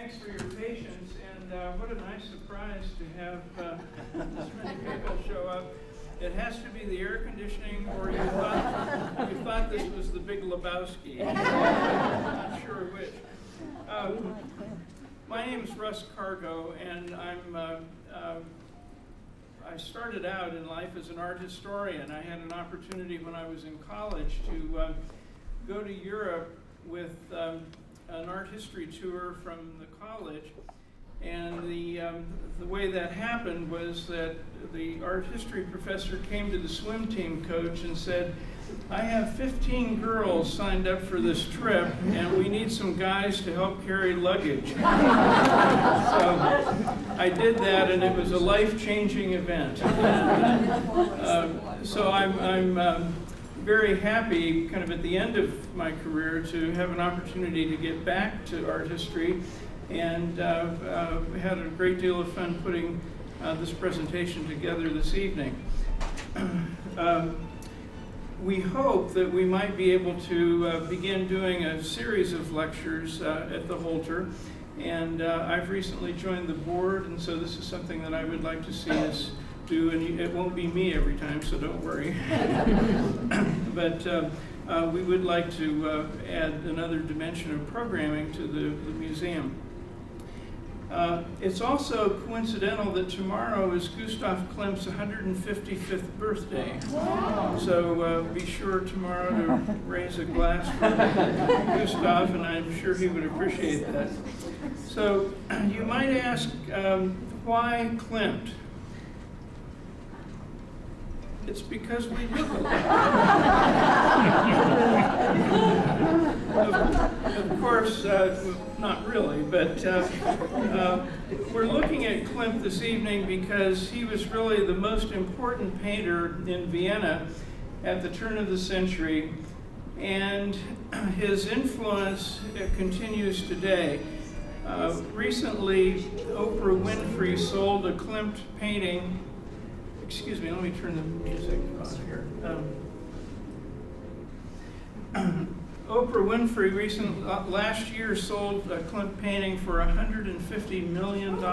thanks for your patience, and what a nice surprise to have this many people show up. It has to be the air conditioning, or you thought this was the Big Lebowski. I'm not sure which. My name is Russ Cargo, and I started out in life as an art historian. I had an opportunity when I was in college to go to Europe with an art history tour from the college, and the way that happened was that the art history professor came to the swim team coach and said, "I have 15 girls signed up for this trip, and we need some guys to help carry luggage." So I did that, and it was a life-changing event. So I'm very happy, kind of at the end of my career, to have an opportunity to get back to art history, and had a great deal of fun putting this presentation together this evening. We hope that we might be able to begin doing a series of lectures at the Holter, and I've recently joined the board, and so this is something that I would like to see us do, and it won't be me every time, so don't worry. But we would like to add another dimension of programming to the museum. It's also coincidental that tomorrow is Gustav Klimt's 155th birthday. Wow. So be sure tomorrow to raise a glass for Gustav, and I'm sure he would appreciate that. So you might ask, why Klimt? It's because we look alike. Of course, not really, but we're looking at Klimt this evening because he was really the most important painter in Vienna at the turn of the century, and his influence continues today. Recently, Oprah Winfrey sold a Klimt painting. Excuse me, let me turn the music on here. Oprah Winfrey last year sold a Klimt painting for $150 million.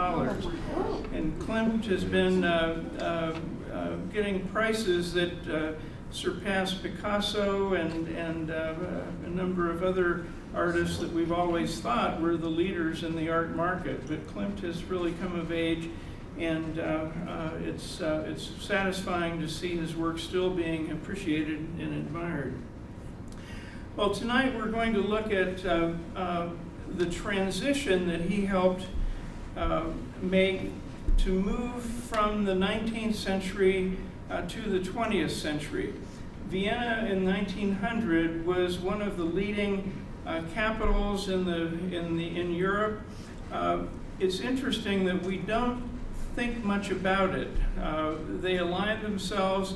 And Klimt has been getting prices that surpass Picasso and a number of other artists that we've always thought were the leaders in the art market. But Klimt has really come of age, and it's satisfying to see his work still being appreciated and admired. Well, tonight we're going to look at the transition that he helped make to move from the 19th century to the 20th century. Vienna in 1900 was one of the leading capitals in Europe. It's interesting that we don't think much about it. They aligned themselves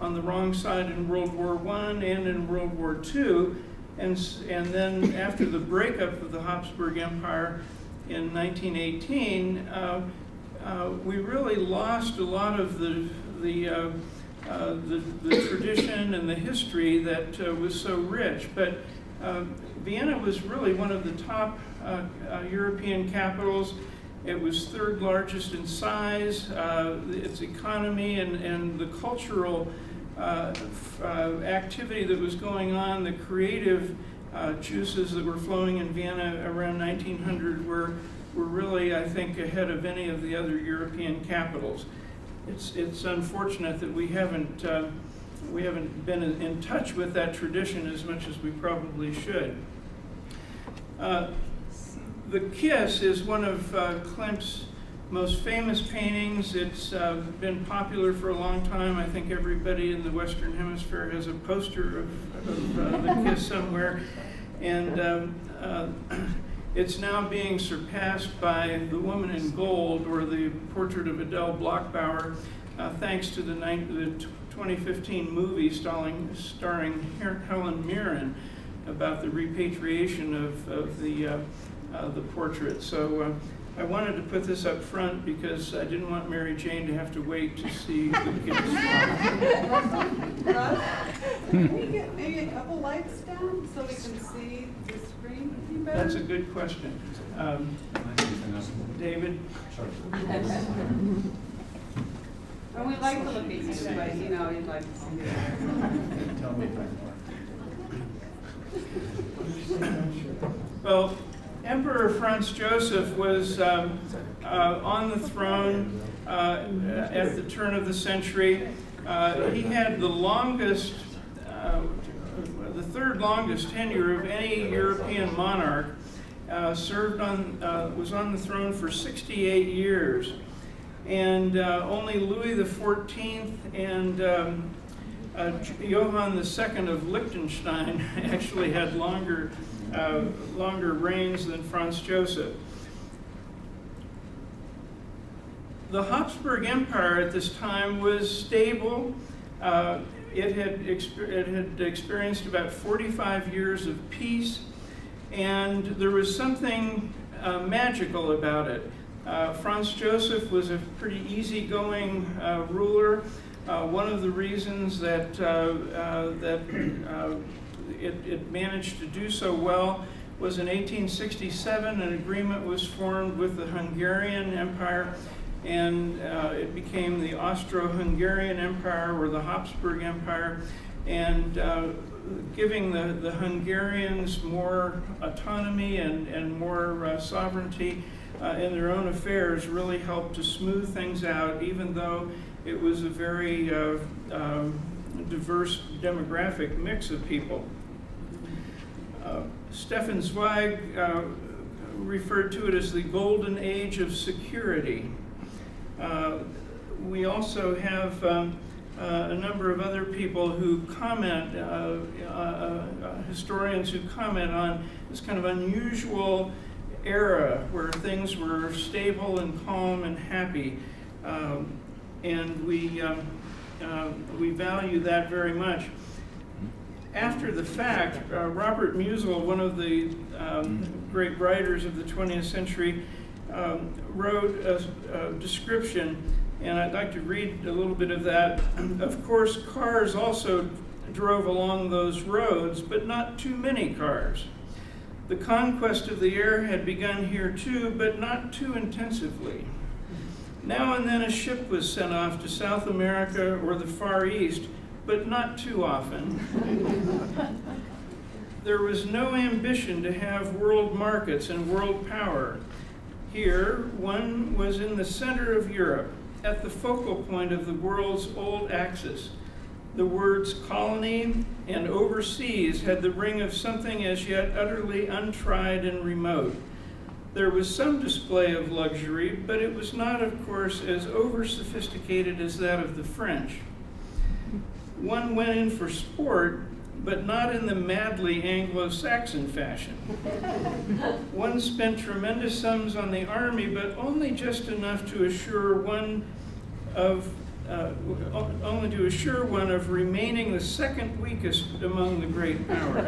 on the wrong side in World War I and in World War II, and then after the breakup of the Hapsburg Empire in 1918, we really lost a lot of the tradition and the history that was so rich. But Vienna was really one of the top European capitals. It was third largest in size. Its economy and the cultural activity that was going on, the creative juices that were flowing in Vienna around 1900 were really, I think, ahead of any of the other European capitals. It's unfortunate that we haven't been in touch with that tradition as much as we probably should. The Kiss is one of Klimt's most famous paintings. It's been popular for a long time. I think everybody in the Western Hemisphere has a poster of the Kiss somewhere. And it's now being surpassed by The Woman in Gold, or the portrait of Adele Bloch-Bauer, thanks to the 2015 movie starring Helen Mirren about the repatriation of the portrait. So I wanted to put this up front because I didn't want Mary Jane to have to wait to see the Kiss. Russ, can we get maybe a couple lights down so we can see the screen? That's a good question. David? And we'd like to look at you, but you know, you'd like to see it. Tell me if Well, Emperor Franz Joseph was on the throne at the turn of the century. He had the longest, the third longest tenure of any European monarch. Was on the throne for 68 years. And only Louis XIV and Johann II of Liechtenstein actually had longer reigns than Franz Joseph. The Hapsburg Empire at this time was stable. It had experienced about 45 years of peace, and there was something magical about it. Franz Joseph was a pretty easygoing ruler. One of the reasons that it managed to do so well was in 1867 an agreement was formed with the Hungarian Empire, and it became the Austro-Hungarian Empire, or the Hapsburg Empire, and giving the Hungarians more autonomy and more sovereignty in their own affairs really helped to smooth things out, even though it was a very diverse demographic mix of people. Stefan Zweig referred to it as the golden age of security. We also have a number of other people who comment, historians who comment on this kind of unusual era where things were stable and calm and happy, and we value that very much. After the fact, Robert Musil, one of the great writers of the 20th century, wrote a description, and I'd like to read a little bit of that. Of course, cars also drove along those roads, but not too many cars. The conquest of the air had begun here too, but not too intensively. Now and then a ship was sent off to South America or the Far East, but not too often. There was no ambition to have world markets and world power. Here, one was in the center of Europe, at the focal point of the world's old axis. The words colony and overseas had the ring of something as yet utterly untried and remote. There was some display of luxury, but it was not, of course, as over-sophisticated as that of the French. One went in for sport, but not in the madly Anglo-Saxon fashion. One spent tremendous sums on the army, but only just enough to assure one of remaining the second weakest among the great powers.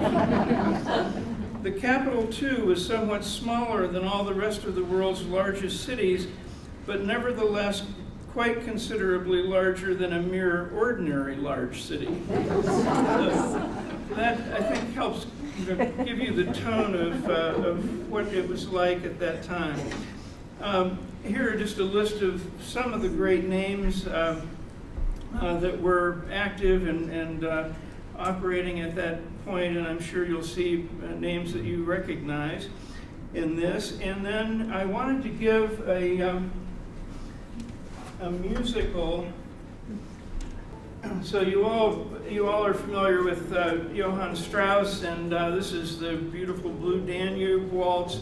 The capital, too, was somewhat smaller than all the rest of the world's largest cities, but nevertheless quite considerably larger than a mere ordinary large city. That, I think, helps give you the tone of what it was like at that time. Here are just a list of some of the great names that were active and operating at that point, and I'm sure you'll see names that you recognize in this. And then I wanted to give a musical. So you all are familiar with Johann Strauss, and this is the beautiful Blue Danube Waltz.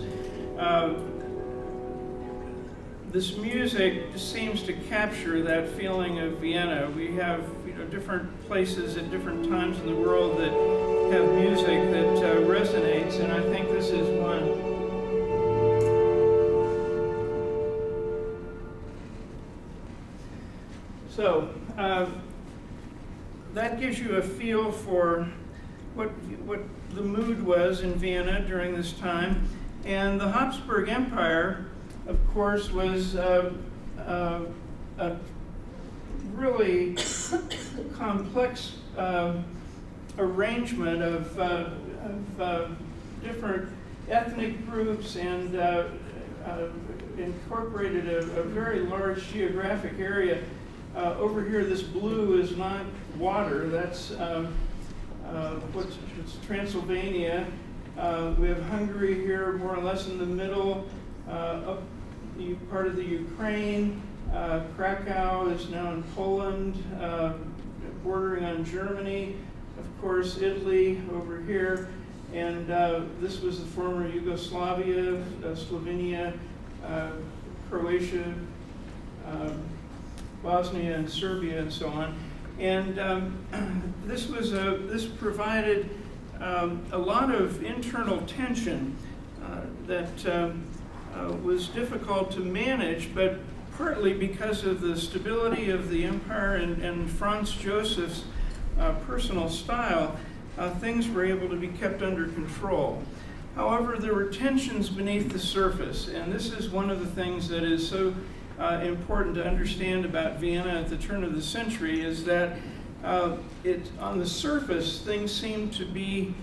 This music just seems to capture that feeling of Vienna. We have different places at different times in the world that have music that resonates, and I think this is one. So that gives you a feel for what the mood was in Vienna during this time. And the Hapsburg Empire, of course, was a really complex arrangement of different ethnic groups and incorporated a very large geographic area. Over here, this blue is not water. That's it's Transylvania. We have Hungary here, more or less in the middle. Up part of the Ukraine. Krakow is now in Poland, bordering on Germany. Of course, Italy over here. And this was the former Yugoslavia, Slovenia, Croatia, Bosnia and Serbia, and so on. And this provided a lot of internal tension that was difficult to manage, but partly because of the stability of the empire and Franz Joseph's personal style, things were able to be kept under control. However, there were tensions beneath the surface, and this is one of the things that is so important to understand about Vienna at the turn of the century, is that on the surface, things seemed to be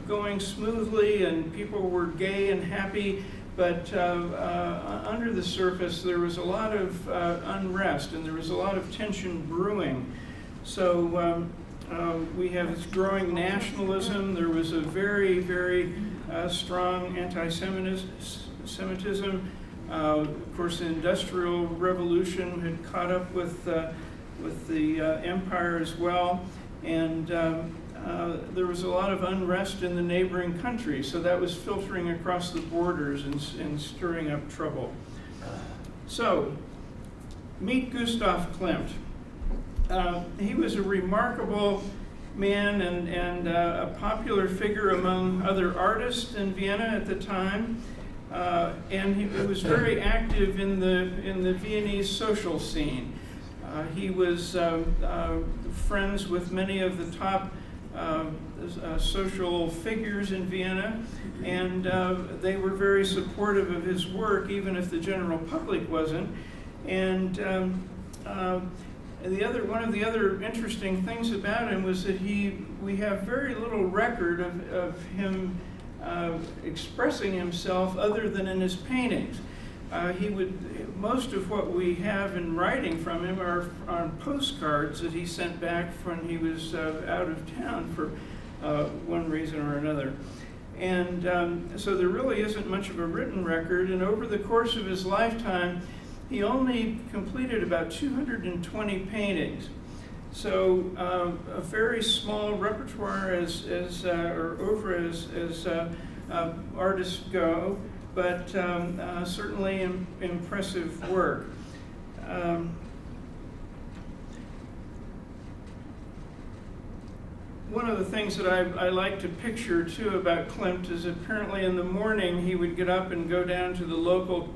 going smoothly and people were gay and happy, but under the surface there was a lot of unrest and there was a lot of tension brewing. So we have this growing nationalism. There was a very, very strong anti-Semitism. Of course, the Industrial Revolution had caught up with the empire as well, and there was a lot of unrest in the neighboring countries, so that was filtering across the borders and stirring up trouble. So, meet Gustav Klimt. He was a remarkable man and a popular figure among other artists in Vienna at the time. And he was very active in the Viennese social scene. He was friends with many of the top social figures in Vienna, and they were very supportive of his work, even if the general public wasn't. And one of the other interesting things about him was that we have very little record of him expressing himself other than in his paintings. Most of what we have in writing from him are on postcards that he sent back when he was out of town for one reason or another. And so there really isn't much of a written record, and over the course of his lifetime, he only completed about 220 paintings. So a very small repertoire as artists go, but certainly impressive work. One of the things that I like to picture too about Klimt is apparently in the morning he would get up and go down to the local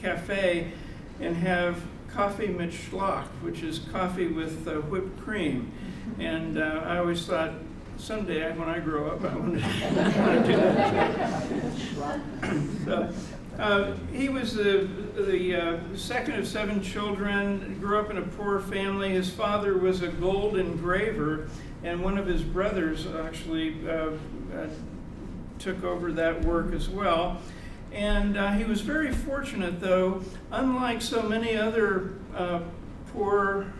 cafe and have coffee mit Schlag, which is coffee with whipped cream. And I always thought, someday when I grow up, I want to do that. So, he was the second of 7 children, grew up in a poor family. His father was a gold engraver, and one of his brothers actually took over that work as well. And he was very fortunate, though, unlike so many other poor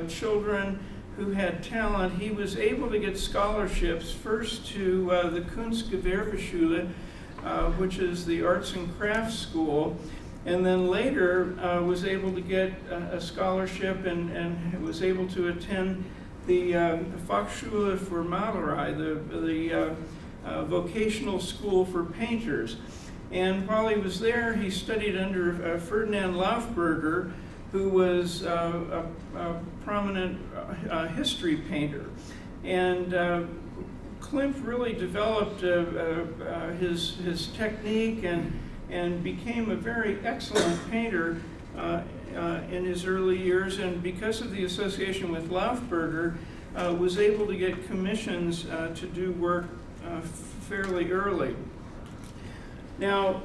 children who had talent, he was able to get scholarships first to the Kunstgewerbeschule, which is the arts and crafts school, and then later was able to get a scholarship and was able to attend the Fachschule für Malerei, the vocational school for painters. And while he was there, he studied under Ferdinand Laufberger, who was a prominent history painter. And Klimt really developed his technique and became a very excellent painter in his early years. And because of the association with Laufberger, was able to get commissions to do work fairly early. Now,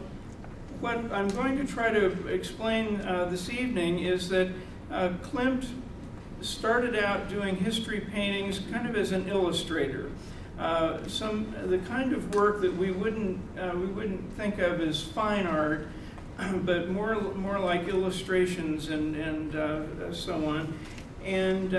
what I'm going to try to explain this evening is that Klimt started out doing history paintings kind of as an illustrator. the kind of work that we wouldn't think of as fine art, but more like illustrations and so on. And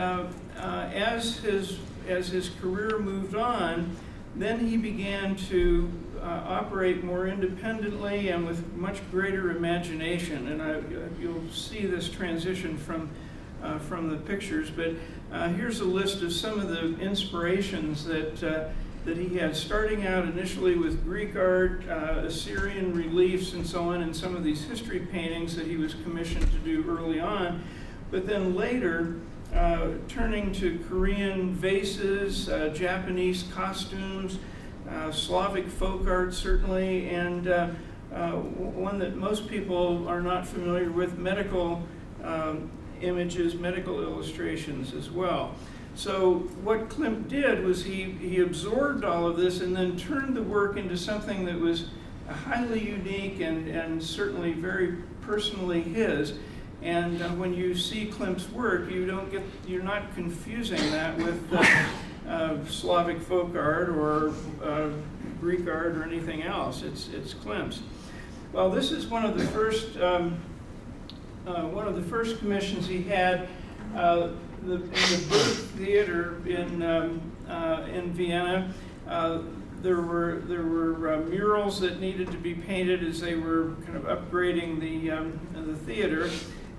as his career moved on, then he began to operate more independently and with much greater imagination. And you'll see this transition from the pictures. But here's a list of some of the inspirations that he had, starting out initially with Greek art, Assyrian reliefs, and so on, and some of these history paintings that he was commissioned to do early on. But then later, turning to Korean vases, Japanese costumes, Slavic folk art certainly, and one that most people are not familiar with, medical images, medical illustrations as well. So what Klimt did was he absorbed all of this and then turned the work into something that was highly unique and certainly very personally his. And when you see Klimt's work, you're not confusing that with Slavic folk art or Greek art or anything else. It's Klimt's. Well, this is one of the first commissions he had. In the Burg Theater in Vienna, there were murals that needed to be painted as they were kind of upgrading the theater,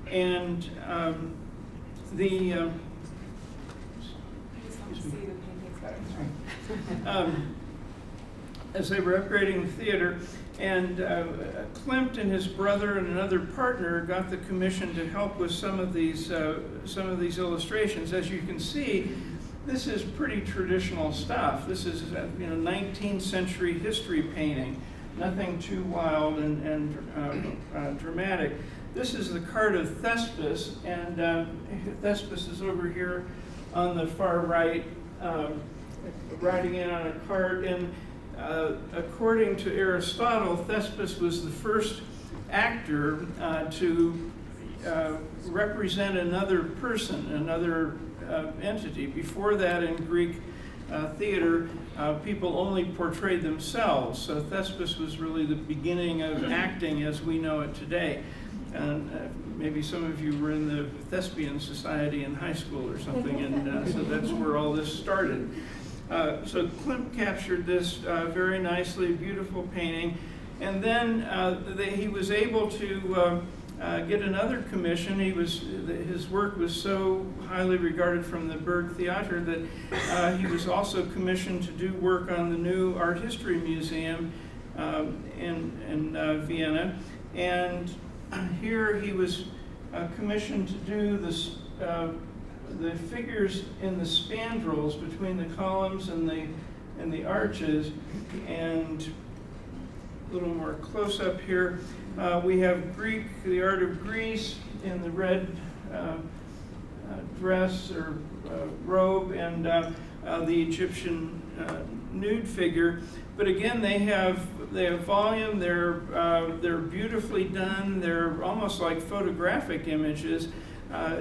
and as they were upgrading the theater. And Klimt and his brother and another partner got the commission to help with some of these illustrations. As you can see, this is pretty traditional stuff. This is 19th century history painting, nothing too wild and dramatic. This is the cart of Thespis, and Thespis is over here on the far right, riding in on a cart. And according to Aristotle, Thespis was the first actor to represent another person, another entity. Before that, in Greek theater, people only portrayed themselves. So Thespis was really the beginning of acting as we know it today. And maybe some of you were in the Thespian Society in high school or something, and so that's where all this started. So Klimt captured this very nicely, beautiful painting, and then he was able to get another commission. His work was so highly regarded from the Burg Theater that he was also commissioned to do work on the new Art History Museum in Vienna, and here he was commissioned to do this. The figures in the spandrels between the columns and the arches, and a little more close up here, we have the art of Greece in the red dress or robe, and the Egyptian nude figure. But again, they have volume. They're beautifully done. They're almost like photographic images.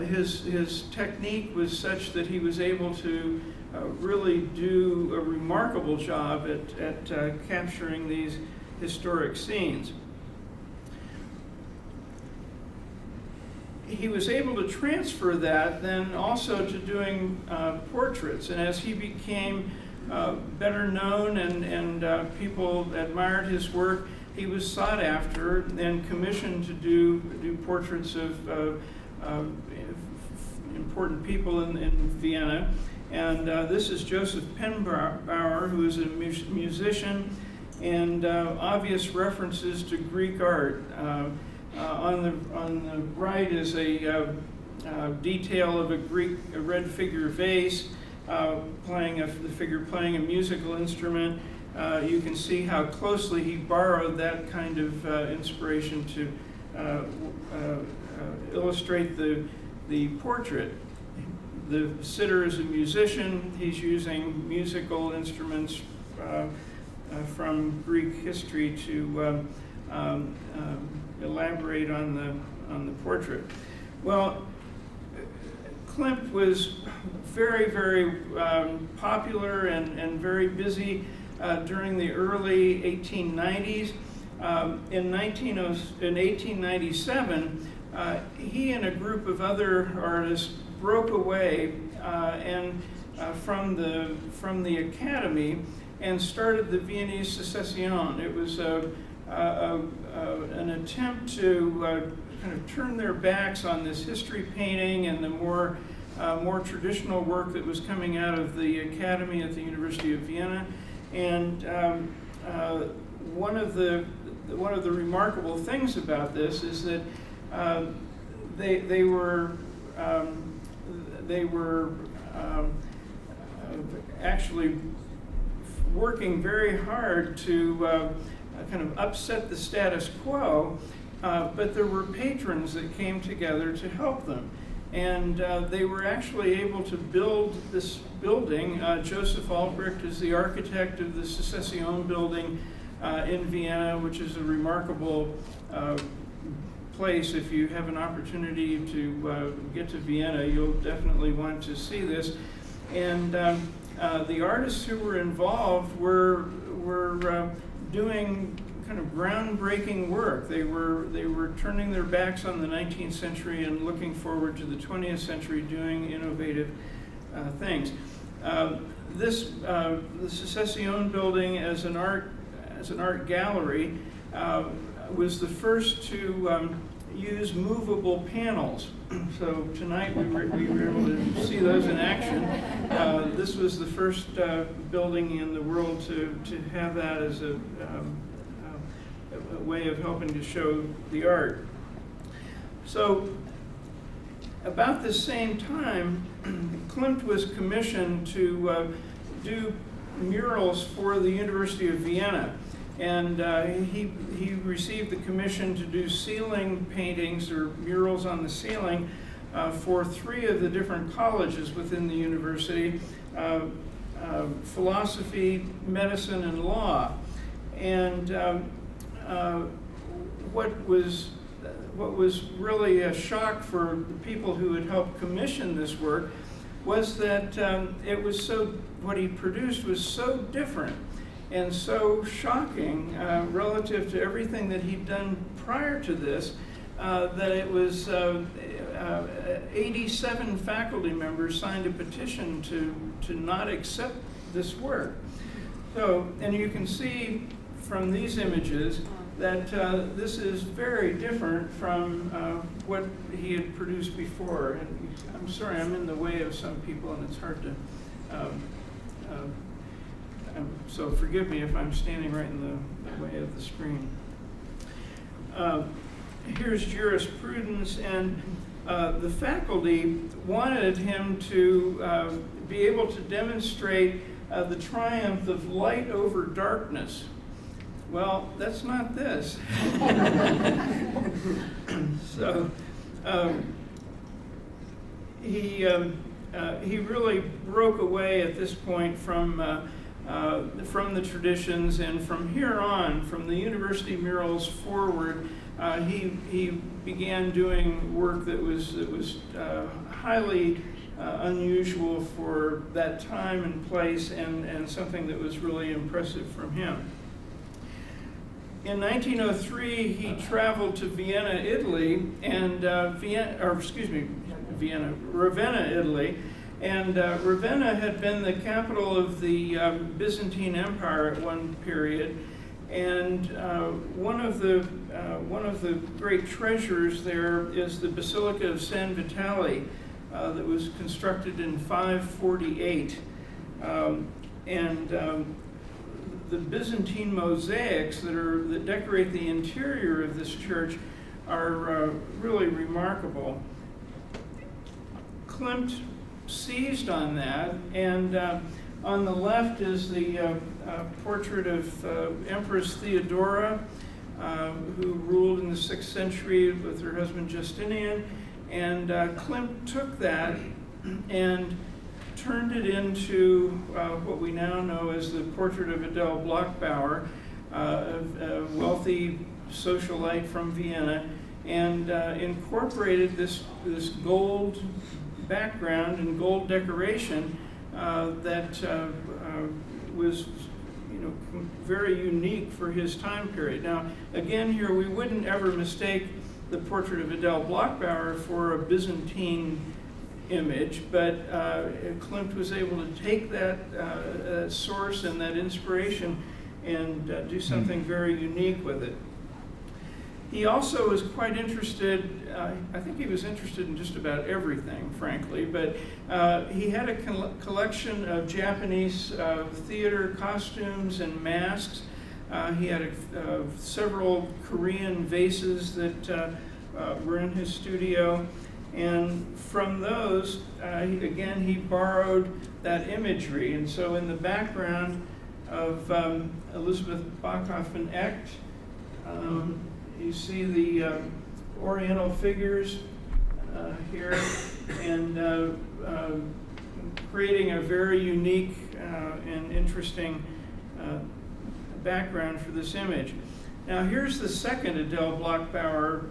His technique was such that he was able to really do a remarkable job at capturing these historic scenes. He was able to transfer that then also to doing portraits, and as he became better known and people admired his work, he was sought after and commissioned to do portraits of important people in Vienna. And this is Joseph Penbauer, who is a musician, and obvious references to Greek art. On the right is a detail of a red figure vase, the figure playing a musical instrument. You can see how closely he borrowed that kind of inspiration to illustrate the portrait. The sitter is a musician. He's using musical instruments from Greek history to elaborate on the portrait. Well, Klimt was very, very popular and very busy during the early 1890s. In 1897, he and a group of other artists broke away from the Academy and started the Viennese Secession. It was an attempt to kind of turn their backs on this history painting and the more traditional work that was coming out of the Academy at the University of Vienna. And one of the remarkable things about this is that they were actually working very hard to kind of upset the status quo, but there were patrons that came together to help them. And they were actually able to build this building. Joseph Albrecht is the architect of the Secession building in Vienna, which is a remarkable place. If you have an opportunity to get to Vienna, you'll definitely want to see this. And the artists who were involved were doing kind of groundbreaking work. They were turning their backs on the 19th century and looking forward to the 20th century, doing innovative things. The Secession building as an art gallery was the first to use movable panels. So tonight we were able to see those in action. This was the first building in the world to have that as a way of helping to show the art. So about the same time, Klimt was commissioned to do murals for the University of Vienna. And he received the commission to do ceiling paintings or murals on the ceiling for 3 of the different colleges within the university, philosophy, medicine, and law. And what was really a shock for the people who had helped commission this work was that what he produced was so different and so shocking relative to everything that he'd done prior to this, that it was 87 faculty members signed a petition to not accept this work. So, and you can see from these images that this is very different from what he had produced before. And I'm sorry, I'm in the way of some people, and it's hard to. So forgive me if I'm standing right in the way of the screen. Here's jurisprudence, and the faculty wanted him to be able to demonstrate the triumph of light over darkness. Well, that's not this. So he really broke away at this point from the traditions, and from here on, from the university murals forward, he began doing work that was highly unusual for that time and place, and something that was really impressive from him. In 1903, he traveled to Vienna, Italy, and Ravenna, Italy. And Ravenna had been the capital of the Byzantine Empire at one period, and one of the great treasures there is the Basilica of San Vitale, that was constructed in 548, the Byzantine mosaics that decorate the interior of this church are really remarkable. Klimt seized on that, and on the left is the portrait of Empress Theodora, who ruled in the 6th century with her husband Justinian, and Klimt took that and turned it into what we now know as the portrait of Adele Bloch-Bauer, a wealthy socialite from Vienna, and incorporated this gold background and gold decoration that was, very unique for his time period. Now, again, here we wouldn't ever mistake the portrait of Adele Bloch-Bauer for a Byzantine image, but Klimt was able to take that source and that inspiration and do something very unique with it. He also was quite interested, I think he was interested in just about everything, frankly, but he had a collection of Japanese theater costumes and masks. He had several Korean vases that were in his studio, and from those, he borrowed that imagery. And so in the background of Elizabeth Bachhofen-Echt, you see the Oriental figures here, and creating a very unique and interesting background for this image. Now here's the second Adele Bloch-Bauer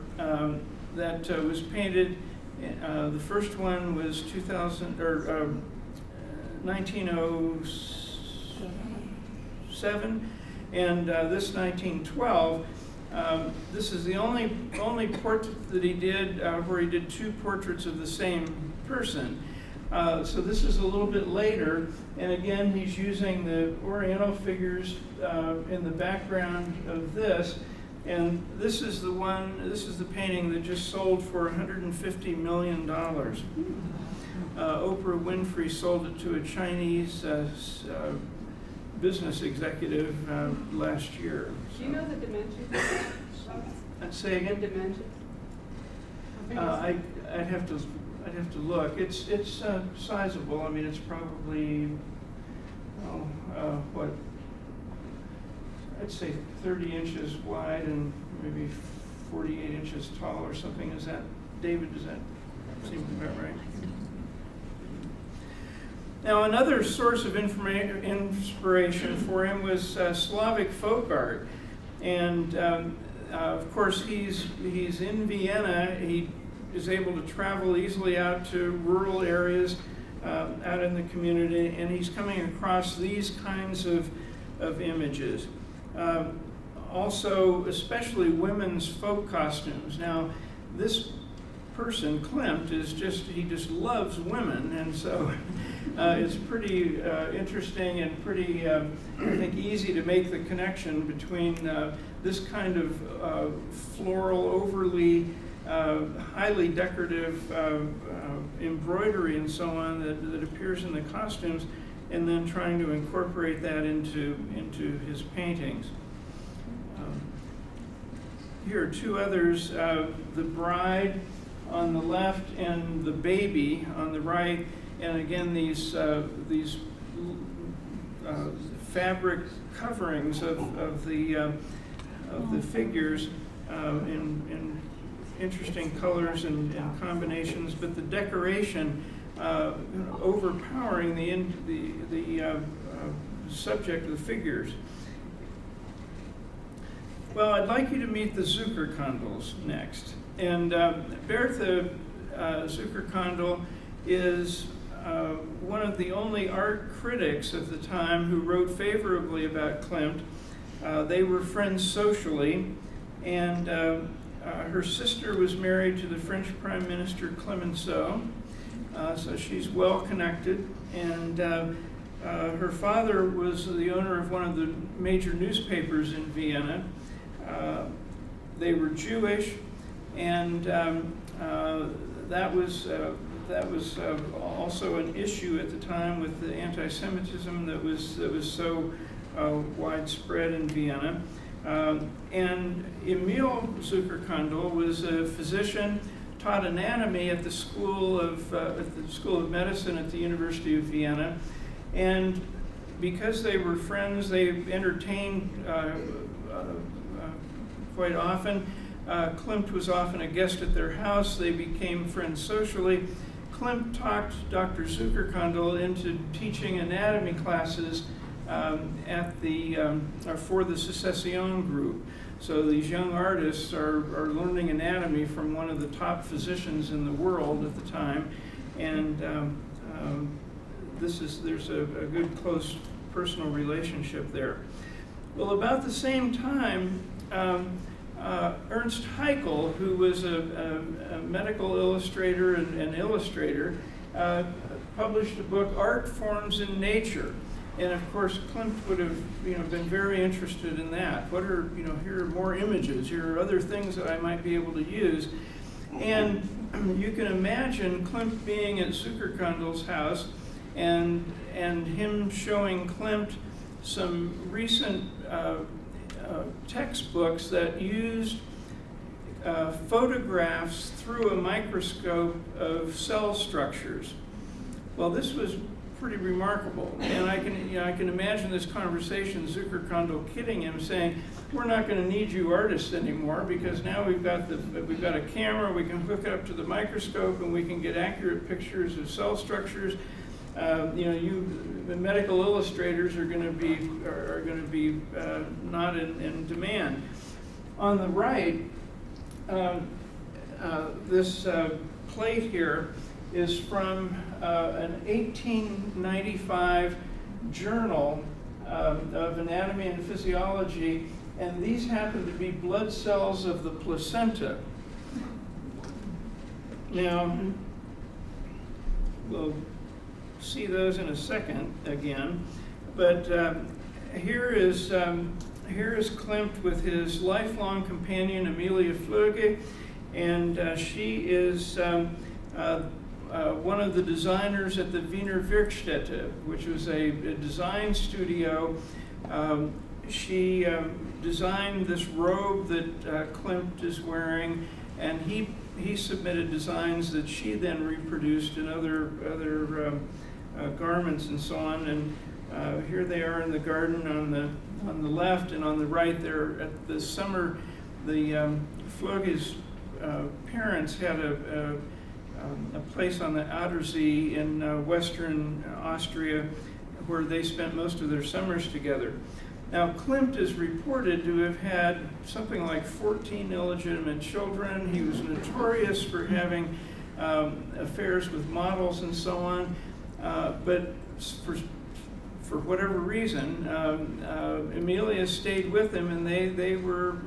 that was painted. The first one was 1907, and this 1912. This is the only portrait that he did where he did two portraits of the same person. So this is a little bit later, and again he's using the Oriental figures in the background of this, and this is the painting that just sold for $150 million. Oprah Winfrey sold it to a Chinese business executive last year. Do you know the dimensions? I'd say again. The dimensions? I'd have to look. It's sizable. I mean, it's probably what? I'd say 30 inches wide and maybe 48 inches tall or something. Is that, David? Does that seem about right? Now, another source of inspiration for him was Slavic folk art, and of course he's in Vienna. He is able to travel easily out to rural areas out in the community, and he's coming across these kinds of images. Also, especially women's folk costumes. Now, this person, Klimt, he just loves women, and so it's pretty interesting and pretty, I think, easy to make the connection between this kind of floral, overly highly decorative embroidery and so on that appears in the costumes, and then trying to incorporate that into his paintings. Here are two others, the bride on the left and the baby on the right, and again these fabric coverings of the figures in interesting colors and combinations, but the decoration overpowering the subject of the figures. Well, I'd like you to meet the Zuckerkandels next. And Bertha Zuckerkandel is one of the only art critics of the time who wrote favorably about Klimt. They were friends socially, and her sister was married to the French Prime Minister Clemenceau, so she's well connected. And her father was the owner of one of the major newspapers in Vienna. They were Jewish, and that was also an issue at the time with the anti-Semitism that was so widespread in Vienna. And Emil Zuckerkandel was a physician, taught anatomy at the School of Medicine at the University of Vienna, and because they were friends, they entertained quite often. Klimt was often a guest at their house. They became friends socially. Klimt talked Dr. Zuckerkandel into teaching anatomy classes for the Secession group. So these young artists are learning anatomy from one of the top physicians in the world at the time. And there's a good close personal relationship there. Well, about the same time, Ernst Haeckel, who was a medical illustrator and illustrator, published a book, Art Forms in Nature. And of course, Klimt would have, been very interested in that. What are, here are more images, here are other things that I might be able to use. And you can imagine Klimt being at Zuckerkandel's house and him showing Klimt some recent textbooks that used photographs through a microscope of cell structures. Well, this was pretty remarkable, and I can imagine this conversation, Zuckerkandel kidding him, saying, "We're not going to need you artists anymore because now we've got a camera, we can hook it up to the microscope, and we can get accurate pictures of cell structures. The medical illustrators are going to be not in demand." On the right, this plate here is from an 1895 journal of anatomy and physiology, and these happen to be blood cells of the placenta. Now, we'll see those in a second again, but here is Klimt with his lifelong companion Amelia Flöge, and she is one of the designers at the Wiener Werkstätte, which was a design studio. She designed this robe that Klimt is wearing, and he submitted designs that she then reproduced in other garments and so on. And here they are in the garden on the left, and on the right there at the summer, the Flöge's parents had a place on the Attersee in western Austria where they spent most of their summers together. Now, Klimt is reported to have had something like 14 illegitimate children. He was notorious for having affairs with models and so on, but for whatever reason, Amelia stayed with him, and they were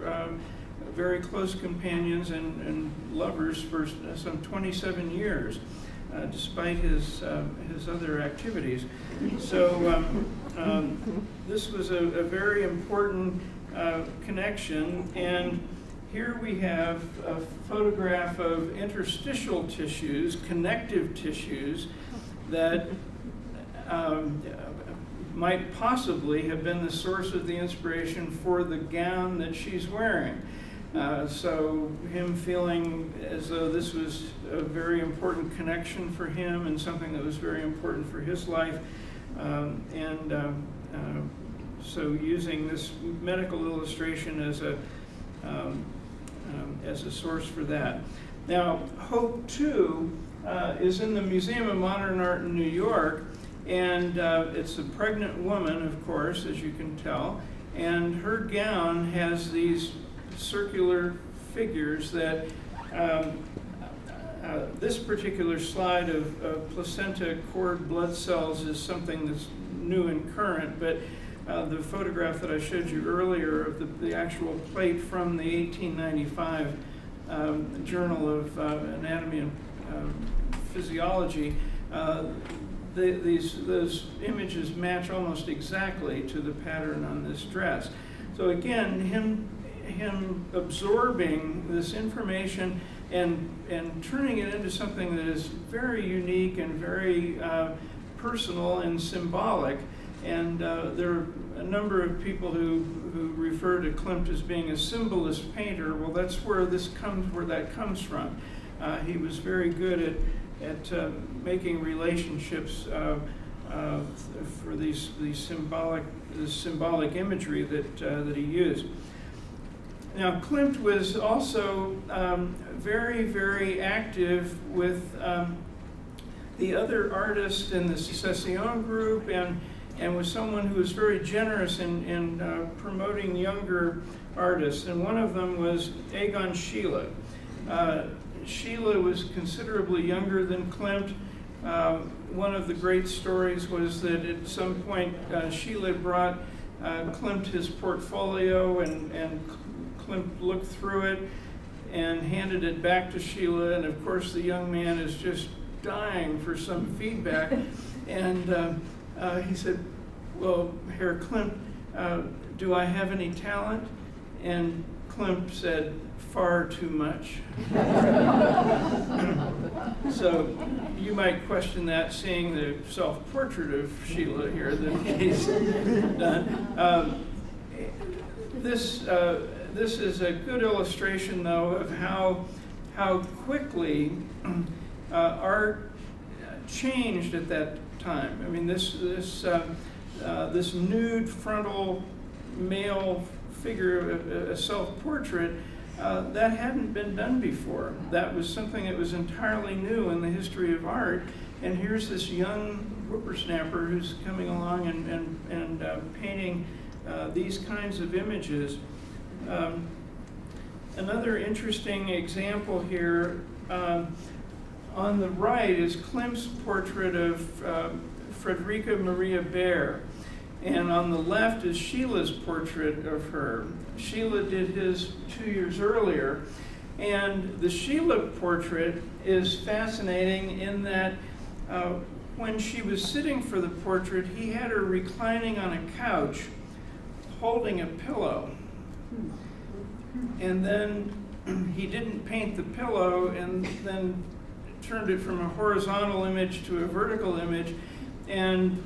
very close companions and lovers for some 27 years, despite his other activities. So this was a very important connection, and here we have a photograph of interstitial tissues, connective tissues, that might possibly have been the source of the inspiration for the gown that she's wearing. So him feeling as though this was a very important connection for him and something that was very important for his life, so using this medical illustration as a source for that. Now, Hope 2 is in the Museum of Modern Art in New York, and it's a pregnant woman, of course, as you can tell, and her gown has these circular figures that this particular slide of placenta cord blood cells is something that's new and current, but the photograph that I showed you earlier of the actual plate from the 1895 Journal of Anatomy and Physiology, those images match almost exactly to the pattern on this dress. So again, him absorbing this information and turning it into something that is very unique and very personal and symbolic. And there are a number of people who refer to Klimt as being a symbolist painter. Well, that's where that comes from. He was very good at making relationships for this symbolic imagery that he used. Now, Klimt was also very, very active with the other artists in the Secession group, and was someone who was very generous in promoting younger artists. And one of them was Egon Schiele. Schiele was considerably younger than Klimt, One of the great stories was that at some point Sheila brought Klimt his portfolio, and Klimt looked through it and handed it back to Sheila, and of course the young man is just dying for some feedback, and he said, "Well, Herr Klimt, do I have any talent?" And Klimt said, "Far too much." So you might question that, seeing the self-portrait of Sheila here that he's done. This is a good illustration, though, of how quickly art changed at that time. I mean, this nude frontal male figure, a self-portrait, that hadn't been done before. That was something that was entirely new in the history of art. And here's this young whippersnapper who's coming along and painting these kinds of images. Another interesting example here, on the right is Klimt's portrait of Frederike Maria Baer. And on the left is Sheila's portrait of her. Sheila did his 2 years earlier. And the Sheila portrait is fascinating in that when she was sitting for the portrait, he had her reclining on a couch holding a pillow. And then he didn't paint the pillow, and then turned it from a horizontal image to a vertical image. And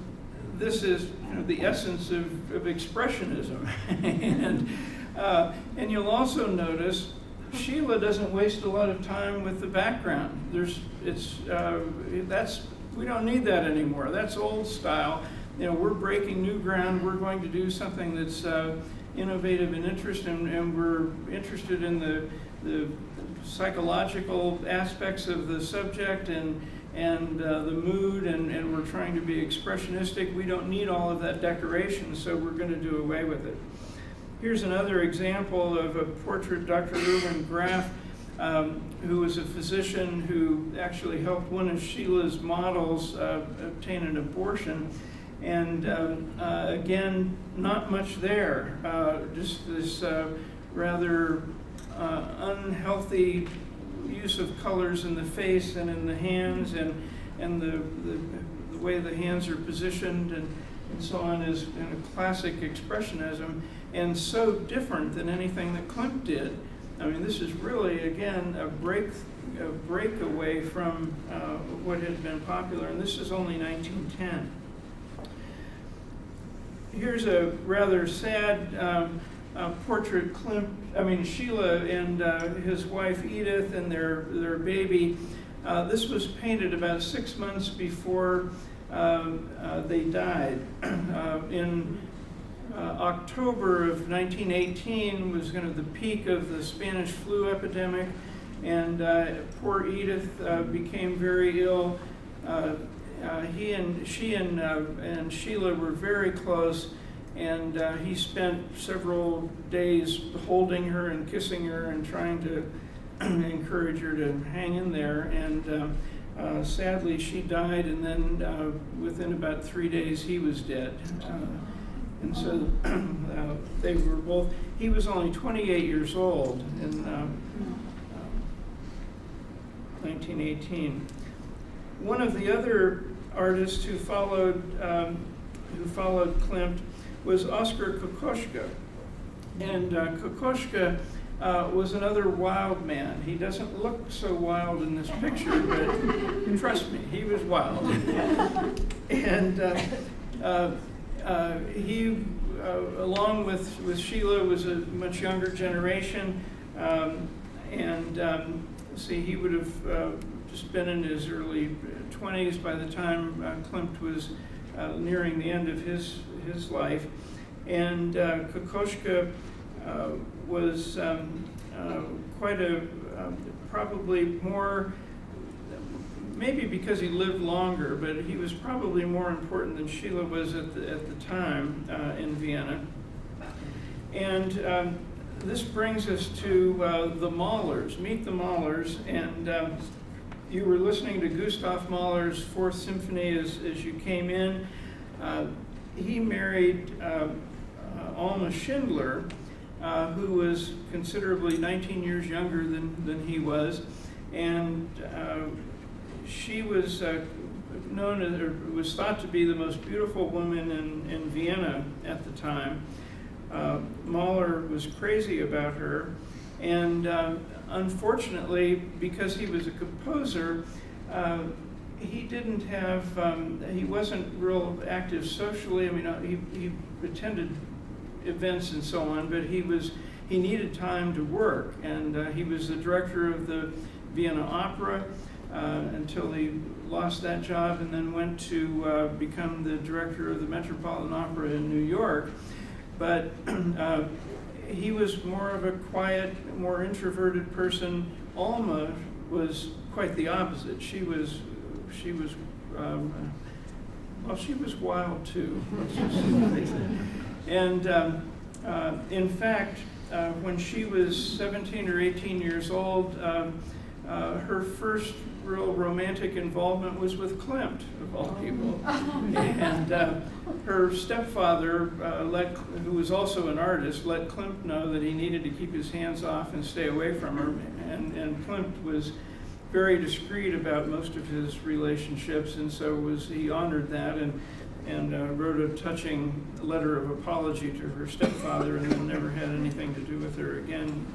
this is, the essence of Expressionism. And you'll also notice Sheila doesn't waste a lot of time with the background. We don't need that anymore. That's old style. We're breaking new ground. We're going to do something that's innovative and interesting, and we're interested in the psychological aspects of the subject and the mood, and we're trying to be expressionistic. We don't need all of that decoration, so we're going to do away with it. Here's another example of a portrait, Dr. Reuben Graff, who was a physician who actually helped one of Sheila's models obtain an abortion. And again, not much there, just this rather unhealthy use of colors in the face and in the hands, and the way the hands are positioned and so on is a classic Expressionism, and so different than anything that Klimt did. I mean, this is really, again, a breakaway from what had been popular, and this is only 1910. Here's a rather sad portrait Sheila and his wife Edith and their baby. This was painted about 6 months before they died. In October of 1918 was kind of the peak of the Spanish flu epidemic, and poor Edith became very ill. She and Sheila were very close, and he spent several days holding her and kissing her and trying to encourage her to hang in there. And sadly, she died, and then within about 3 days, he was dead. And so they were both. He was only 28 years old in 1918. One of the other artists who followed Klimt was Oskar Kokoschka. And Kokoschka was another wild man. He doesn't look so wild in this picture, but trust me, he was wild. And he, along with Sheila, was a much younger generation. He would have just been in his early 20s by the time Klimt was nearing the end of his life. And Kokoschka was quite probably more, maybe because he lived longer, but he was probably more important than Sheila was at the time in Vienna. And this brings us to the Mahlers. Meet the Mahlers, and You were listening to Gustav Mahler's Fourth Symphony as you came in. He married Alma Schindler, who was considerably 19 years younger than he was, and she was known as, or was thought to be the most beautiful woman in Vienna at the time. Mahler was crazy about her, and unfortunately, because he was a composer, he didn't have, he wasn't real active socially. I mean, he attended events and so on, but he needed time to work, and he was the director of the Vienna Opera until he lost that job, and then went to become the director of the Metropolitan Opera in New York. But he was more of a quiet, more introverted person. Alma was quite the opposite. She was wild too. And in fact, when she was 17 or 18 years old, her first real romantic involvement was with Klimt, of all people. And her stepfather, who was also an artist, let Klimt know that he needed to keep his hands off and stay away from her. And Klimt was very discreet about most of his relationships, and so he honored that and wrote a touching letter of apology to her stepfather, and then never had anything to do with her again,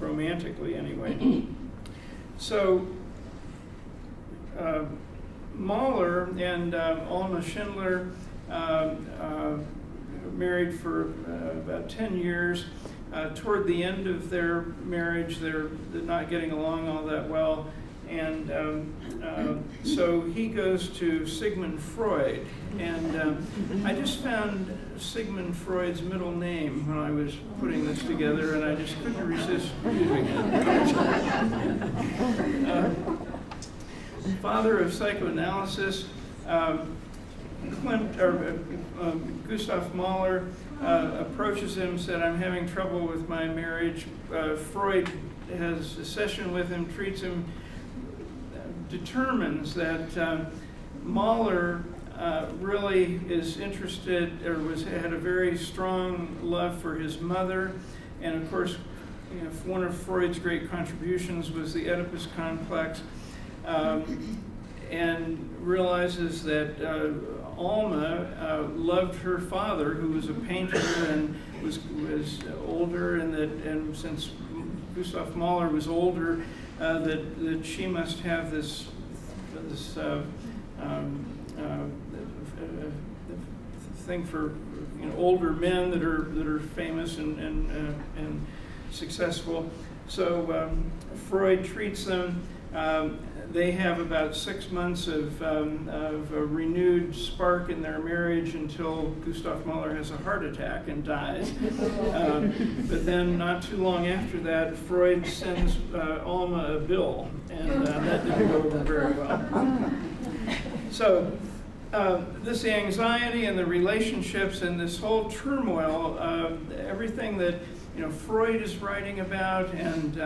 romantically anyway. So Mahler and Alma Schindler married for about 10 years. Toward the end of their marriage, they're not getting along all that well, and so he goes to Sigmund Freud, and I just found Sigmund Freud's middle name when I was putting this together, and I just couldn't resist using it. Father of psychoanalysis, Gustav Mahler approaches him, said, "I'm having trouble with my marriage." Freud has a session with him, treats him, determines that Mahler really is interested, or had a very strong love for his mother, and of course, one of Freud's great contributions was the Oedipus complex, and realizes that Alma loved her father, who was a painter and was older, and since Gustav Mahler was older, that she must have this thing for older men that are famous and successful. So Freud treats them. They have about 6 months of a renewed spark in their marriage until Gustav Mahler has a heart attack and dies. But then not too long after that, Freud sends Alma a bill, and that didn't go over very well. So this anxiety and the relationships and this whole turmoil, everything that Freud is writing about, and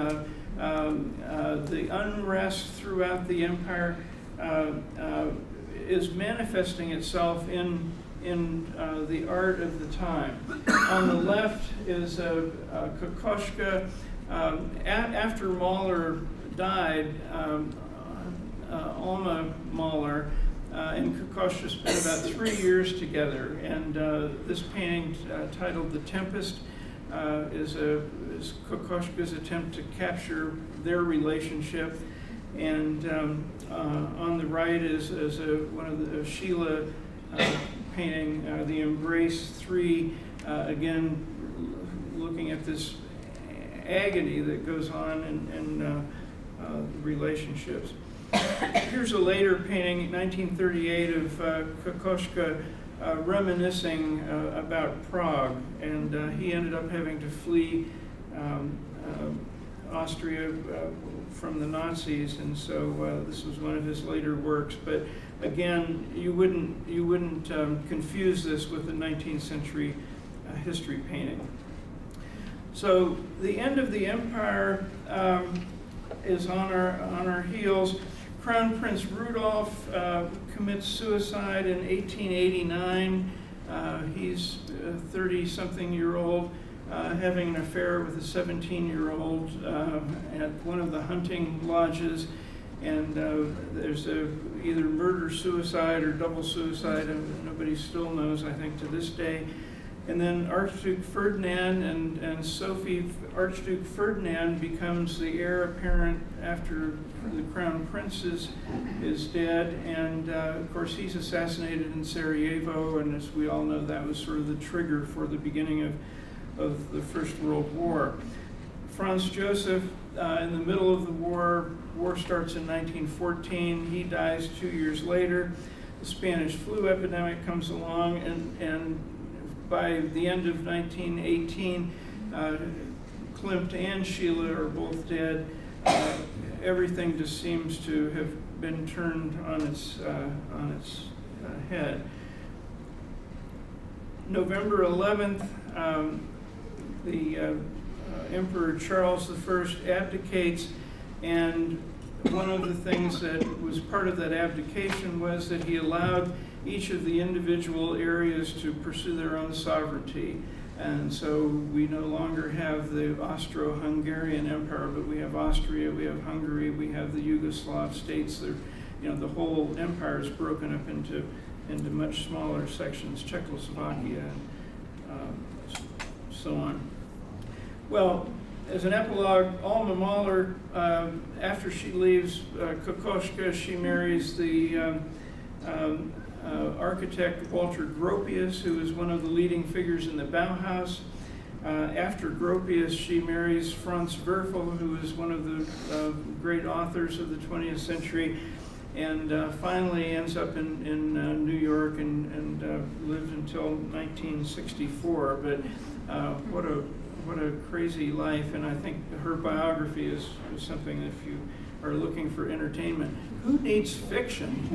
the unrest throughout the empire is manifesting itself in the art of the time. On the left is Kokoschka. After Mahler died, Alma Mahler and Kokoschka spent about 3 years together, and this painting titled "The Tempest" is Kokoschka's attempt to capture their relationship, and on the right is one of the Sheila painting, The Embrace 3, again looking at this agony that goes on in relationships. Here's a later painting, 1938, of Kokoschka reminiscing about Prague, and he ended up having to flee Austria from the Nazis, and so this was one of his later works. But again, you wouldn't confuse this with a 19th century history painting. So the end of the empire is on our heels. Crown Prince Rudolf commits suicide in 1889. He's a 30-something-year-old having an affair with a 17-year-old at one of the hunting lodges, and there's either murder-suicide or double suicide, and nobody still knows, I think, to this day. And then Archduke Ferdinand and Sophie. Archduke Ferdinand becomes the heir apparent after the crown prince is dead, and of course he's assassinated in Sarajevo, and as we all know, that was sort of the trigger for the beginning of the First World War. Franz Joseph, in the middle of the war starts in 1914, he dies 2 years later. The Spanish flu epidemic comes along, and by the end of 1918, Klimt and Sheila are both dead. Everything just seems to have been turned on its head. November 11th, the Emperor Charles I abdicates, and one of the things that was part of that abdication was that he allowed each of the individual areas to pursue their own sovereignty. And so we no longer have the Austro-Hungarian Empire, but we have Austria, we have Hungary, we have the Yugoslav states. The whole empire is broken up into much smaller sections, Czechoslovakia, and so on. Well, as an epilogue, Alma Mahler, after she leaves Kokoschka, she marries the architect Walter Gropius, who is one of the leading figures in the Bauhaus. After Gropius, she marries Franz Werfel, who is one of the great authors of the 20th century, and finally ends up in New York and lived until 1964. But what a crazy life, and I think her biography is something that if you are looking for entertainment, who needs fiction?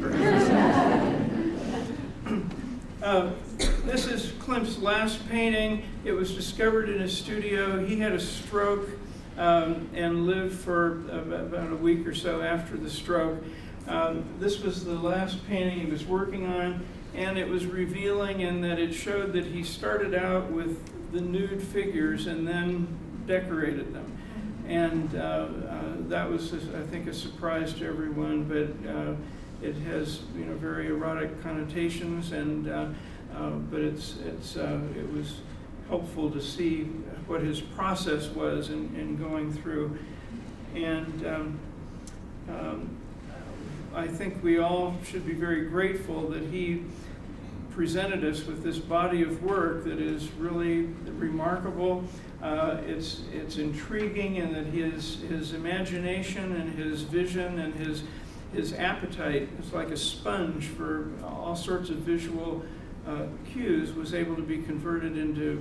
This is Klimt's last painting. It was discovered in his studio. He had a stroke and lived for about a week or so after the stroke. This was the last painting he was working on, and it was revealing in that it showed that he started out with the nude figures and then decorated them. And that was, I think, a surprise to everyone, but it has very erotic connotations, and but it was helpful to see what his process was in going through. And I think we all should be very grateful that he presented us with this body of work that is really remarkable. It's intriguing in that his imagination and his vision and his appetite is like a sponge for all sorts of visual cues, was able to be converted into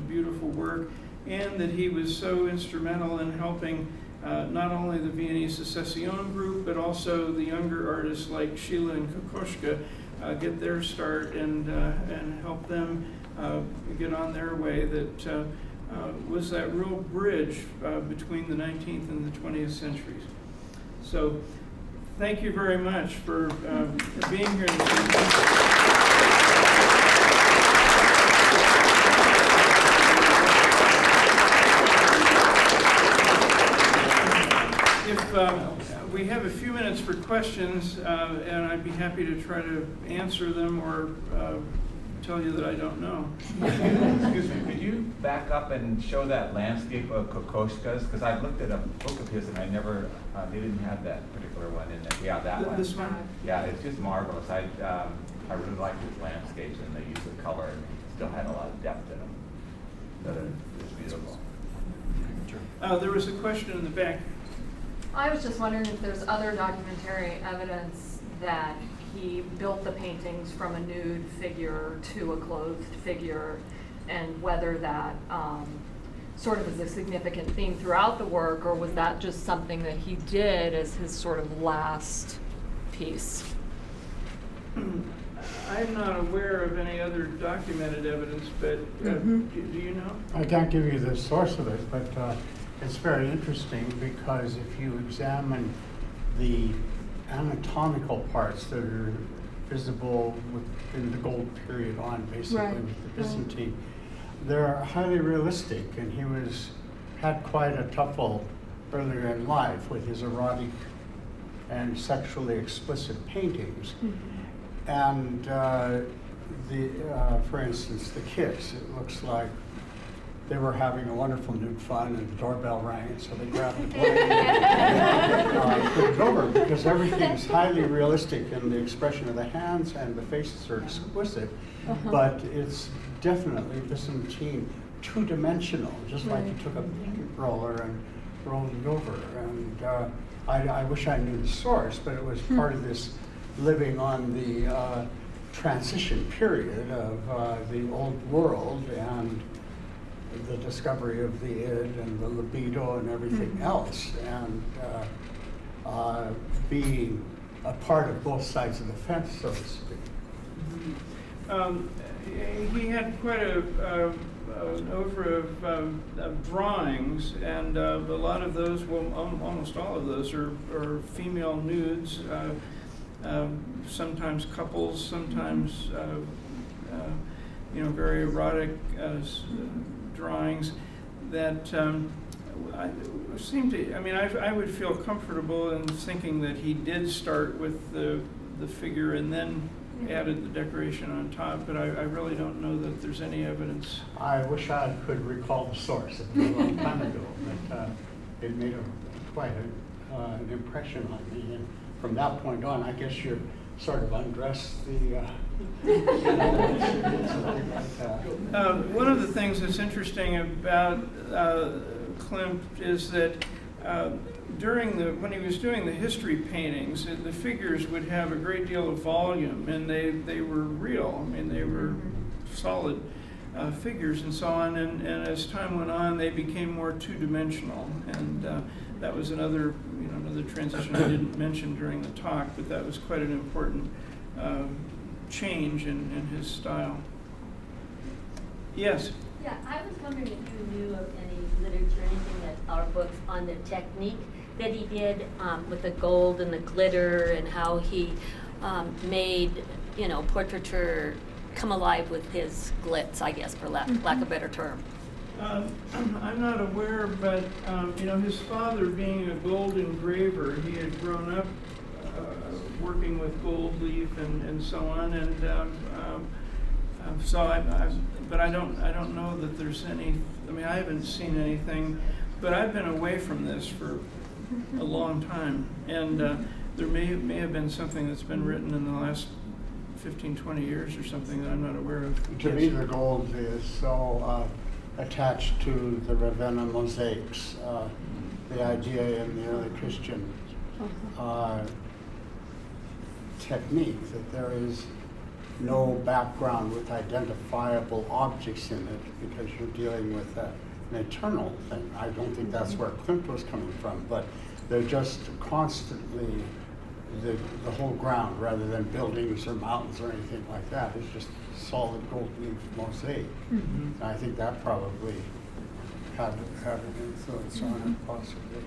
beautiful work, and that he was so instrumental in helping not only the Viennese Secession group, but also the younger artists like Sheila and Kokoschka get their start and help them get on their way. That was that real bridge between the 19th and the 20th centuries. So thank you very much for being here this evening. We have a few minutes for questions, and I'd be happy to try to answer them or tell you that I don't know. Excuse me, could you back up and show that landscape of Kokoschka's? Because I looked at a book of his and I never, they didn't have that particular one in there. Yeah, that one. This one? Yeah, it's just marvelous. I really liked his landscapes and the use of color, and still had a lot of depth in them. So it's beautiful. There was a question in the back. I was just wondering if there's other documentary evidence that he built the paintings from a nude figure to a clothed figure, and whether that sort of is a significant theme throughout the work, or was that just something that he did as his sort of last piece? I'm not aware of any other documented evidence, but do you know? I can't give you the source of it, but It's very interesting because if you examine the anatomical parts that are visible within the gold period on, basically, Right, with the right. Byzantine, they're highly realistic, and he had quite a tuffle earlier in life with his erotic and sexually explicit paintings. And for instance, the kiss, it looks like they were having a wonderful nude fun, and the doorbell rang, so they grabbed the blade and put it over, because everything's highly realistic in the expression of the hands, and the faces are exquisite, but it's definitely Byzantine, two-dimensional, just like you took a paint roller and rolled it over. And I wish I knew the source, but it was part of this living on the transition period of the old world and the discovery of the id and the libido and everything else, and being a part of both sides of the fence, so to speak. He had quite an over of drawings, and a lot of those, well, almost all of those are female nudes, sometimes couples, sometimes very erotic drawings that I would feel comfortable in thinking that he did start with the figure and then added the decoration on top, but I really don't know that there's any evidence. I wish I could recall the source. It was a long time ago, but it made quite an impression on me. And from that point on, I guess you're sort of undressed the something like that. One of the things that's interesting about Klimt is that when he was doing the history paintings, the figures would have a great deal of volume, and they were real. I mean, they were solid figures and so on. And as time went on, they became more two-dimensional, and that was another transition I didn't mention during the talk, but that was quite an important change in his style. Yes. Yeah, I was wondering if you knew of any literature, anything that our books on the technique that he did with the gold and the glitter, and how he made, portraiture come alive with his glitz, I guess, for lack of a better term. I'm not aware, but his father being a gold engraver, he had grown up working with gold leaf and so on, and but I don't know that there's any. I mean, I haven't seen anything, but I've been away from this for a long time, and there may have been something that's been written in the last 15, 20 years or something that I'm not aware of. To me, the gold is so attached to the Ravenna mosaics, the idea in the early Christian technique that there is no background with identifiable objects in it, because you're dealing with an eternal thing. I don't think that's where Klimt was coming from, but they're just constantly the whole ground, rather than buildings or mountains or anything like that. It's just solid gold leaf mosaic. And I think that probably had an influence on it, possibly.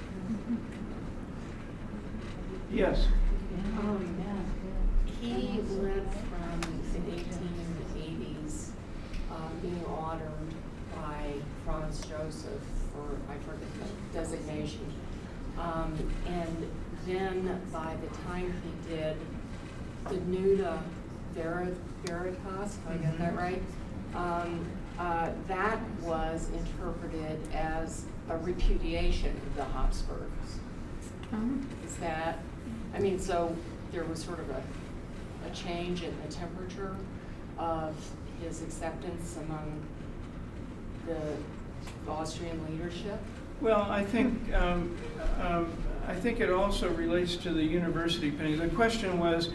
Yes. He lived from the 1880s, being honored by Franz Joseph for, I forget the designation. And then by the time he did the Nuda Veritas, if I get that right, that was interpreted as a repudiation of the Habsburgs. Is that, so there was sort of a change in the temperature of his acceptance among the Austrian leadership? Well, I think it also relates to the university paintings. The question was,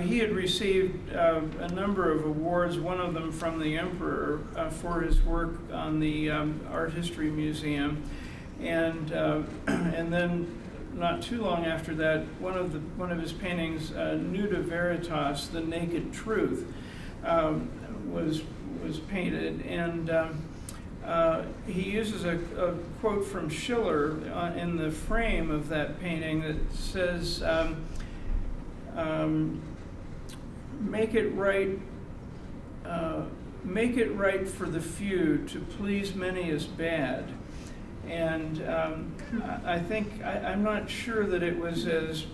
he had received a number of awards, one of them from the emperor for his work on the Art History Museum, and then not too long after that, one of his paintings, Nuda Veritas, the Naked Truth, was painted, and he uses a quote from Schiller in the frame of that painting that says, make it right for the few, to please many is bad. And I think, I'm not sure that it was as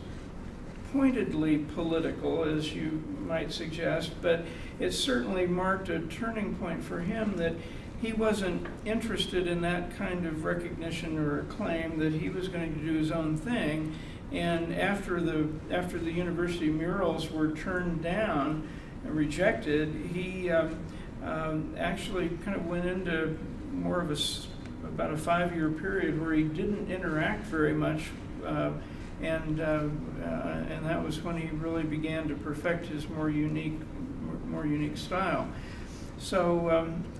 pointedly political as you might suggest, but it certainly marked a turning point for him, that he wasn't interested in that kind of recognition or acclaim, that he was going to do his own thing. And after the university murals were turned down and rejected, he actually kind of went into more of about a 5-year period where he didn't interact very much, and that was when he really began to perfect his more unique style. So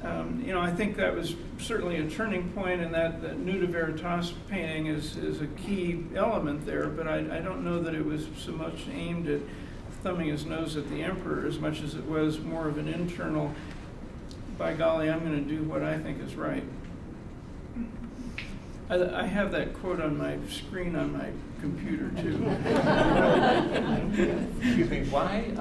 I think that was certainly a turning point, and that Nude of Veritas painting is a key element there. But I don't know that it was so much aimed at thumbing his nose at the emperor as much as it was more of an internal, by golly, I'm going to do what I think is right. I have that quote on my screen on my computer too. Excuse me, why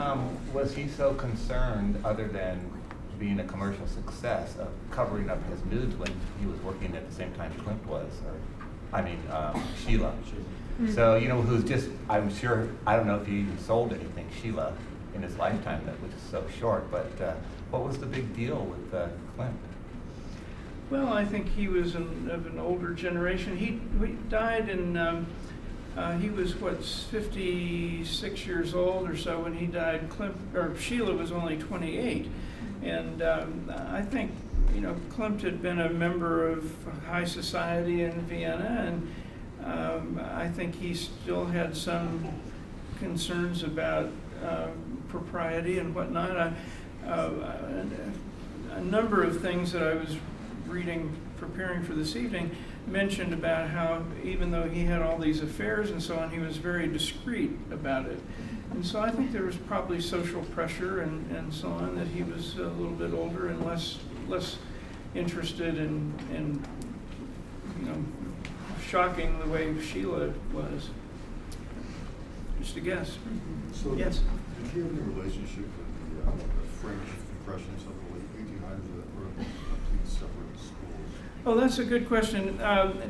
was he so concerned, other than being a commercial success, of covering up his nudes when he was working at the same time Klimt was, Sheila? So, who's just, I'm sure, I don't know if he even sold anything, Sheila, in his lifetime, which is so short, but what was the big deal with Klimt? Well, I think he was of an older generation. He died in, he was 56 years old or so when he died. Sheila was only 28. And I think, Klimt had been a member of high society in Vienna, and I think he still had some concerns about propriety and whatnot. A number of things that I was reading, preparing for this evening, mentioned about how even though he had all these affairs and so on, he was very discreet about it. And so I think there was probably social pressure and so on, that he was a little bit older and less interested in shocking the way Sheila was. Just a guess. So Yes? did he have any relationship with the French Impressionists of the late 1800s that were complete separate schools? Oh, that's a good question.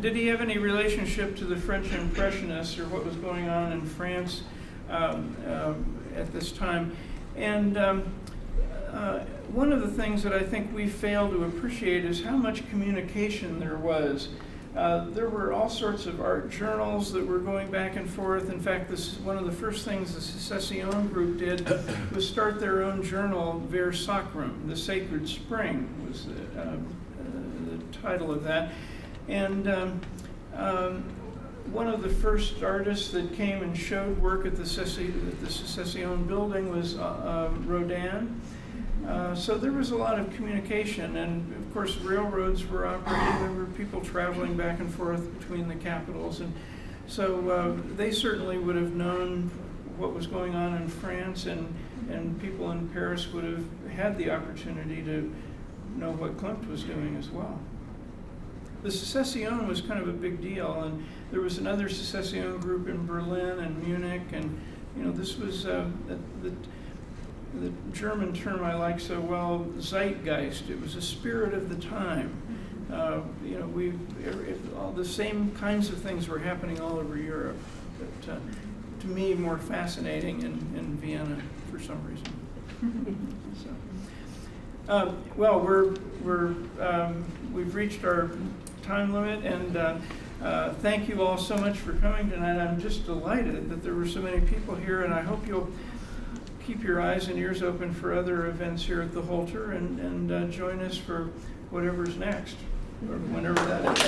Did he have any relationship to the French Impressionists or what was going on in France at this time? And one of the things that I think we fail to appreciate is how much communication there was. There were all sorts of art journals that were going back and forth. In fact, this is one of the first things the Secession group did was start their own journal, Ver Sacrum, the Sacred Spring was the title of that. And one of the first artists that came and showed work at the Secession building was Rodin. So there was a lot of communication, and of course railroads were operating. There were people traveling back and forth between the capitals, and so they certainly would have known what was going on in France, and people in Paris would have had the opportunity to know what Klimt was doing as well. The Secession was kind of a big deal, and there was another Secession group in Berlin and Munich, and this was the German term I like so well, Zeitgeist. It was a spirit of the time. All the same kinds of things were happening all over Europe, but to me more fascinating in Vienna for some reason. So, well, we've reached our time limit, and thank you all so much for coming tonight. I'm just delighted that there were so many people here, and I hope you'll keep your eyes and ears open for other events here at the Holter, and join us for whatever's next, or whenever that is.